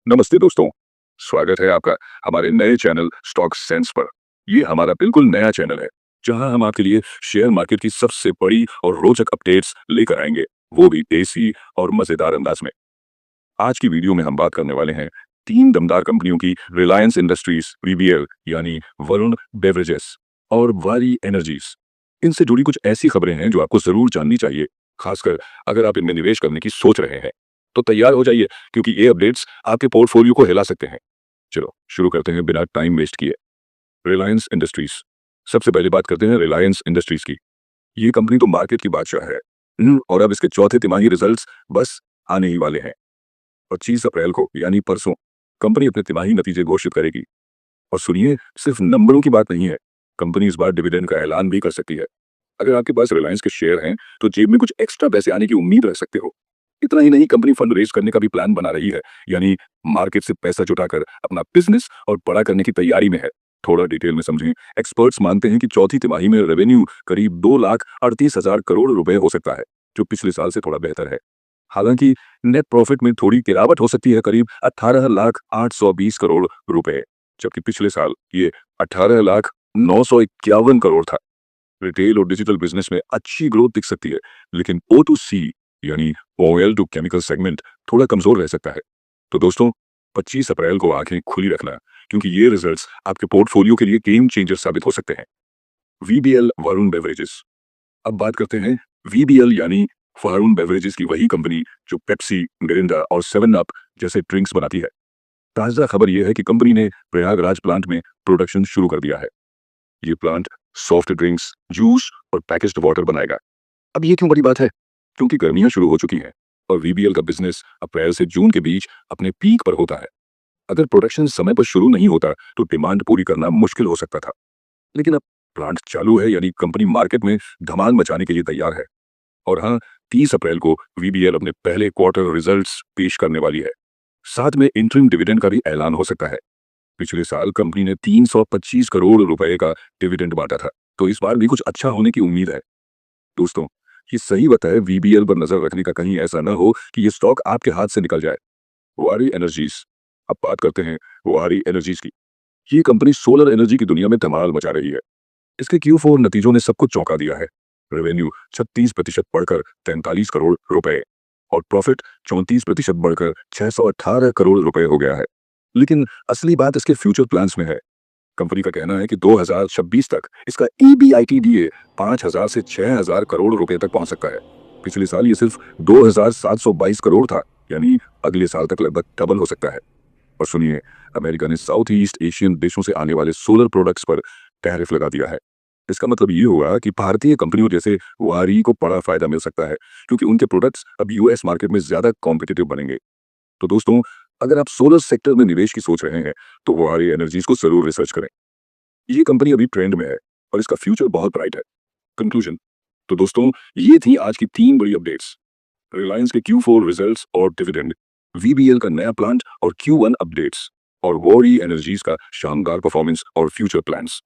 नमस्ते दोस्तों, स्वागत है आपका हमारे नए चैनल स्टॉक सेंस पर। ये हमारा बिल्कुल नया चैनल है, जहां हम आपके लिए शेयर मार्केट की सबसे बड़ी और रोचक अपडेट्स लेकर आएंगे, वो भी देसी और मजेदार अंदाज में। आज की वीडियो में हम बात करने वाले हैं तीन दमदार कंपनियों की, रिलायंस इंडस्ट्रीज वीबीएल यानी वरुण बेवरेजेस और वारी एनर्जीज। इनसे जुड़ी कुछ ऐसी खबरें हैं जो आपको जरूर जाननी चाहिए, खासकर अगर आप इनमें निवेश करने की सोच रहे हैं। तो तैयार हो जाइए, क्योंकि ये अपडेट्स आपके पोर्टफोलियो को हिला सकते हैं। चलो शुरू करते हैं बिना टाइम वेस्ट किए। रिलायंस इंडस्ट्रीज। सबसे पहले बात करते हैं रिलायंस इंडस्ट्रीज की। ये कंपनी तो मार्केट की बादशाह है। और अब इसके चौथे तिमाही रिजल्ट्स बस आने ही वाले हैं। 25 अप्रैल को यानी परसों कंपनी अपने तिमाही नतीजे घोषित करेगी। और सुनिए, सिर्फ नंबरों की बात नहीं है, कंपनी इस बार डिविडेंड का ऐलान भी कर सकती है। अगर आपके पास रिलायंस के शेयर हैं तो जेब में कुछ एक्स्ट्रा पैसे आने की उम्मीद रख सकते हो। इतना ही नहीं, कंपनी फंड रेज करने का भी प्लान बना रही है, यानी मार्केट से पैसा जुटाकर अपना बिजनेस और बड़ा करने की तैयारी में है। थोड़ा डिटेल में समझें। एक्सपर्ट्स मानते हैं कि चौथी तिमाही में रेवेन्यू करीब 2,38,000 करोड़ रुपए हो सकता है, जो पिछले साल से थोड़ा बेहतर है। हालांकि नेट प्रॉफिट में थोड़ी गिरावट हो सकती है, करीब 18,820 करोड़ रुपए, जबकि पिछले साल ये 18,951 करोड़ था। रिटेल और डिजिटल बिजनेस में अच्छी ग्रोथ दिख सकती है, लेकिन ओ टू सी यानी ऑयल टू केमिकल सेगमेंट थोड़ा कमजोर रह सकता है। तो दोस्तों, 25 अप्रैल को आंखें खुली रखना, क्योंकि ये रिजल्ट्स आपके पोर्टफोलियो के लिए गेम चेंजर साबित हो सकते हैं। VBL Varun beverages. अब बात करते हैं वीबीएल यानी वरुण बेवरेजेस की वही कंपनी जो पेप्सी, मिरिंडा और सेवन अप जैसे ड्रिंक्स बनाती है। ताजा खबर यह है कि कंपनी ने प्रयागराज प्लांट में प्रोडक्शन शुरू कर दिया है। ये प्लांट सॉफ्ट ड्रिंक्स, जूस और पैकेज्ड वाटर बनाएगा। अब ये क्यों बड़ी बात है? क्योंकि गर्मियां शुरू हो चुकी हैं और वीबीएल का बिजनेस अप्रैल से जून के बीच अपने पीक पर होता है। अगर प्रोडक्शन समय पर शुरू नहीं होता तो डिमांड पूरी करना मुश्किल हो सकता था। लेकिन अब प्लांट चालू है, यानी कंपनी मार्केट में धमाल मचाने के लिए तैयार है। और हाँ, 30 अप्रैल को वीबीएल अपने पहले क्वार्टर रिजल्ट्स पेश करने वाली है। साथ में इंटरिम डिविडेंड का भी ऐलान हो सकता है। पिछले साल कंपनी ने 325 करोड़ रुपए का डिविडेंड बांटा था, तो इस बार भी कुछ अच्छा होने की उम्मीद है। दोस्तों, ये सही बताए, वीबीएल पर नजर रखने का, कहीं ऐसा ना हो कि ये स्टॉक आपके हाथ से निकल जाए। वारी एनर्जीज। अब बात करते हैं वारी एनर्जीज की। ये कंपनी सोलर एनर्जी की दुनिया में धमाल मचा रही है। इसके Q4 नतीजों ने सबको चौंका दिया है। रेवेन्यू 36% बढ़कर 43 करोड़ रुपए और प्रॉफिट 34% बढ़कर 618 करोड़ रुपए हो गया है। लेकिन असली बात इसके फ्यूचर प्लान्स में है। कंपनी का कहना है कि 2026 तक इसका EBITDA 5,000 से 6,000 करोड़ रुपए तक पहुंच सकता है। पिछले साल ये सिर्फ 2,722 करोड़ था, यानी अगले साल तक लगभग डबल हो सकता है। और सुनिए, अमेरिका ने साउथ ईस्ट एशियन देशों से आने वाले सोलर प्रोडक्ट्स पर टैरिफ लगा दिया है। इसका मतलब ये हुआ कि भारतीय कंपनियों जैसे वारी को बड़ा फायदा मिल सकता है, क्योंकि उनके प्रोडक्ट्स अब यूएस मार्केट में ज्यादा कॉम्पिटिटिव बनेंगे। तो दोस्तों, अगर आप सोलर सेक्टर में निवेश की सोच रहे हैं तो वारी एनर्जीज को जरूर रिसर्च करें। ये कंपनी अभी ट्रेंड में है और इसका फ्यूचर बहुत ब्राइट है। कंक्लूजन। तो दोस्तों, ये थी आज की तीन बड़ी अपडेट्स। रिलायंस के Q4 रिजल्ट्स और डिविडेंड, वीबीएल का नया प्लांट और Q1 अपडेट्स, और वॉरी एनर्जीज का शानदार परफॉर्मेंस और फ्यूचर प्लान्स।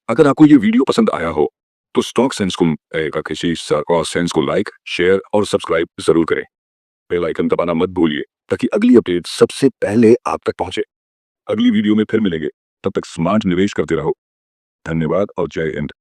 अगर आपको ये वीडियो पसंद आया हो तो स्टॉक सेंस को लाइक, शेयर और सब्सक्राइब जरूर करें। बेल आइकन दबाना मत भूलिए, ताकि अगली अपडेट सबसे पहले आप तक पहुंचे। अगली वीडियो में फिर मिलेंगे, तब तक स्मार्ट निवेश करते रहो। धन्यवाद और जय हिंद।